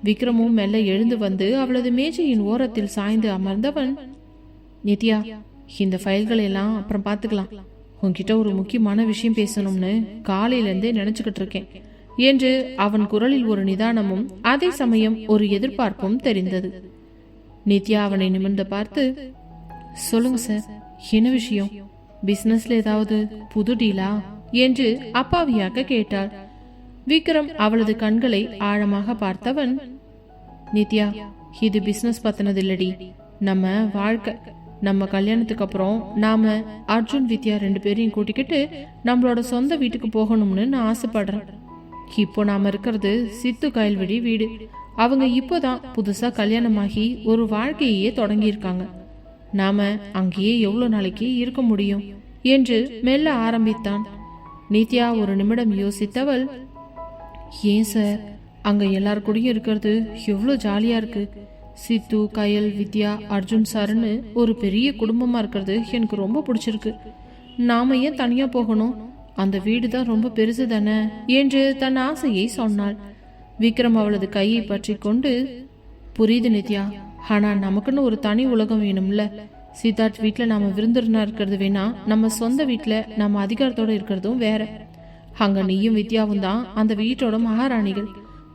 Speaker 1: விக்ரமும் மெல்ல எழுந்து வந்து அவளது மேஜையின் ஓரத்தில் சாய்ந்து அமர்ந்தவன், நித்யா, இந்த ஃபைல்களை எல்லாம் அப்புறம் பார்த்துக்கலாம், உன்கிட்ட ஒரு முக்கியமான விஷயம் பேசணும்னு காலையிலிருந்தே நினைச்சுக்கிட்டு இருக்கேன் என்று அவன் குரலில் ஒரு நிதானமும் அதே சமயம் ஒரு எதிர்பார்ப்பும் தெரிந்தது. நித்யா அவனை நிமிர்ந்து பார்த்து, சொல்லுங்க சார், என்ன விஷயம்? பிசினஸ்ல ஏதாவது புது டீலா என்று அப்பாவியாக கேட்டாள். விக்ரம் அவளது கண்களை ஆழமாக பார்த்தவன், நித்யா, இது பிசினஸ் பத்தினதில்லடி, நம்ம வாழ்க்கை. நம்ம கல்யாணத்துக்கு அப்புறம் நாம அர்ஜுன் வித்யா 2 பேரையும் கூட்டிக்கிட்டு நம்மளோட சொந்த வீட்டுக்கு போகணும்னு நான் ஆசைப்படுறேன். இப்போ நாம இருக்கிறது சித்து கயல்விழி வீடு. அவங்க இப்போதான் புதுசா கல்யாணமாகி ஒரு வாழ்க்கையே தொடங்கியிருக்காங்க. நாம அங்கேயே எவ்வளவு நாளைக்கு இருக்க முடியும் என்று மெல்ல ஆரம்பித்தான். நித்யா ஒரு நிமிடம் யோசித்தவள், ஏன் சார், அங்க எல்லார் கூடயும் இருக்கிறது எவ்வளோ ஜாலியா இருக்கு. சித்து, கயல், வித்யா, அர்ஜுன் சார்னு ஒரு பெரிய குடும்பமா இருக்கிறது எனக்கு ரொம்ப பிடிச்சிருக்கு. நாம ஏன் தனியா போகணும்? அந்த வீடு தான் ரொம்ப பெருசு தானே என்று தன் ஆசையை சொன்னாள். விக்ரம் அவளது கையை பற்றி கொண்டு, புரியுது நித்யா, ஆனா நமக்குன்னு ஒரு தனி உலகம் வேணும்ல. சித்தார்த் வீட்டில் நாம விருந்தினா இருக்கிறது வேணா, நம்ம சொந்த வீட்டில் நம்ம அதிகாரத்தோட இருக்கிறதும் வேற. அங்க நீயும் வித்யாவும் தான் அந்த வீட்டோட மகாராணிகள்.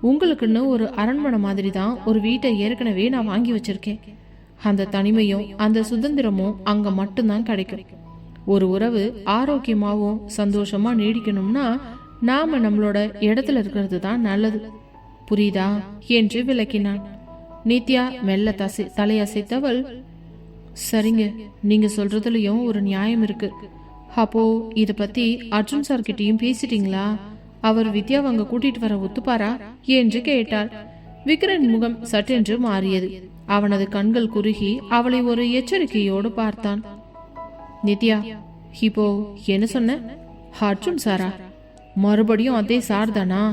Speaker 1: உங்களுக்குன்னு ஒரு அரண்மனை மாதிரி தான் ஒரு வீட்டை ஏற்கனவே நான் வாங்கி வச்சிருக்கேன். அந்த தனிமையும் அந்த சுதந்திரமும் அங்க மட்டும்தான் கிடைக்கும். ஒரு உறவு ஆரோக்கியமாவும் சந்தோஷமா நீடிக்கணும்னா நாம நம்மளோட இடத்துல இருக்கிறது தான் நல்லது. புரியுதா என்று விளக்கினான். நித்யா மெல்ல தலையசைத்தவள், சரிங்க, நீங்க சொல்றதுலயும் ஒரு நியாயம் இருக்கு. அப்போ இத பத்தி அர்ஜுன் சார் கிட்டயும் பேசிட்டீங்களா? அவர் வித்யாவை அங்க கூட்டிட்டு வர ஒத்துப்பாரா என்று கேட்டாள். விக்ரன் முகம் சட்டென்று மாறியது. அவனது கண்கள் குறுகி அவளை ஒரு எச்சரிக்கையோடு பார்த்தான். நித்யா, இப்போ என்ன சொன்ன? அர்ஜுன் சாரா? மறுபடியும் அதே சார் தானா?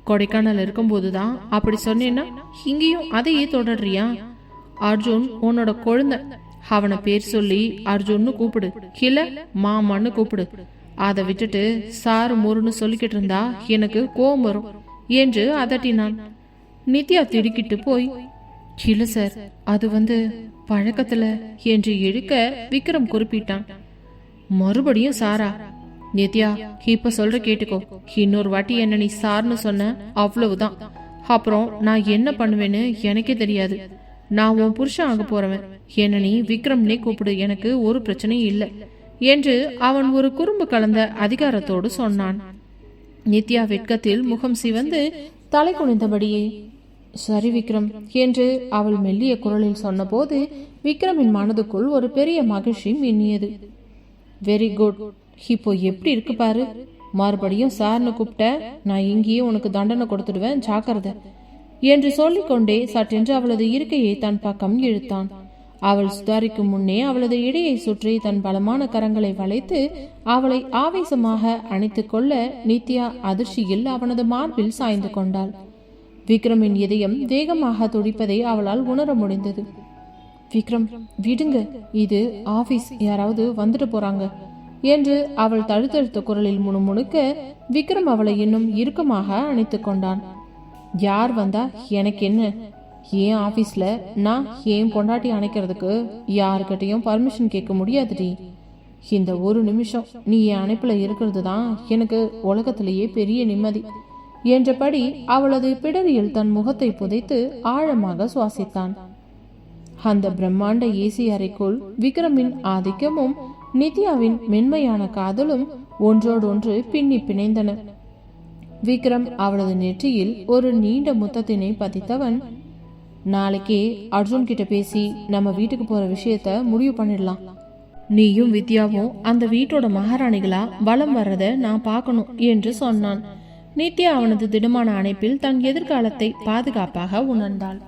Speaker 1: கொடைக்கானல் இருக்கும்போதுதான் அப்படி சொன்னேன்னா இங்கேயும் அதையே தொடர்றியா? அர்ஜுன் உன்னோட குழந்தை. அவனை பேர் சொல்லி அர்ஜுன்னு கூப்பிடு, இல்ல மாமான்னு கூப்பிடு. அதை விட்டுட்டு சாரு மோருன்னு சொல்லிக்கிட்டு இருந்தா எனக்கு கோபம் வரும் என்று அதட்டினான். நித்யா திடுக்கிட்டு போய், இல்ல சார், அது பழக்கத்துல என்று இழுக்க விக்ரம் குறிப்பிட்டான். மறுபடியும் சாரா? நித்யா, இப்ப சொல்ற கேட்டுக்கோ. இன்னொரு வாட்டி என்ன நீ சார்னு சொன்ன அவ்வளவுதான். அப்புறம் நான் என்ன பண்ணுவேன்னு எனக்கே தெரியாது. நான் உன் புருஷன் ஆக போறவன். என்ன நீ விக்ரம்னே கூப்பிடு, எனக்கு ஒரு பிரச்சனையும் இல்லை என்று அவன் ஒரு குறும்பு கலந்த அதிகாரத்தோடு சொன்னான். நித்யா வெட்கத்தில் முகம் சிவந்து தலை குனிந்தபடியே, சரி விக்ரம் என்று அவள் மெல்லிய குரலில் சொன்னபோது விக்ரமின் மனதுக்குள் ஒரு பெரிய மகிழ்ச்சி மின்னியது. வெரி குட், இப்போ எப்படி இருக்கு பாரு. மறுபடியும் சார்னு கூப்பிட்ட நான் இங்கேயே உனக்கு தண்டனை கொடுத்துடுவேன், ஜாக்கிரதை என்று சொல்லிக்கொண்டே சட்டென்று அவளது இருக்கையை தன் பக்கம் இழுத்தான். அவள் சுதாரிக்கும் முன்னே அவளது இடையை சுற்றி தன் பலமான கரங்களை வளைத்து அவளை ஆவேசமாக அணைத்து கொள்ள நித்யா அதிர்ச்சியில் அவனது மார்பில் சாய்ந்து கொண்டாள். விக்ரமின் இதயம் வேகமாக துடிப்பதை அவளால் உணர முடிந்தது. விக்ரம், விடுங்க, இது ஆபீஸ், யாராவது வந்துட்டு போறாங்க என்று அவள் தழுத்தழுத்த குரலில் முணுமுணுக்க விக்ரம் அவளை இன்னும் இறுக்கமாக அணைத்து கொண்டான். யார் வந்தா எனக்கு என்ன? ஏன் ஆபீஸ்ல நான் ஏன் பொண்டாட்டி அணைக்கிறதுக்கு யாருக்கிட்டையும் பர்மிஷன் கேட்க முடியாதுடி. இந்த ஒரு நிமிஷம் நீ என் அணைப்புல இருக்கிறது தான் எனக்கு உலகத்திலேயே பெரிய நிம்மதி என்றபடி அவளது பிடரியில் தன் முகத்தை புதைத்து ஆழமாக சுவாசித்தான். அந்த பிரம்மாண்ட ஏசி அறைக்குள் விக்ரமின் ஆதிக்கமும் நித்யாவின் மென்மையான காதலும் ஒன்றோடொன்று பின்னி பிணைந்தன. விக்ரம் அவளது நெற்றியில் ஒரு நீண்ட முத்தத்தினை பதித்தவன், நாளைக்கே அர்ஜுன் கிட்ட பேசி நம்ம வீட்டுக்கு போற விஷயத்த முடிவு பண்ணிடலாம். நீயும் வித்யாவும் அந்த வீட்டோட மகாராணிகளா வலம் வர்றத நான் பார்க்கணும் என்று சொன்னான். நித்யா அவனது திடமான அணைப்பில் தன் எதிர்காலத்தை பாதுகாப்பாக உணர்ந்தாள்.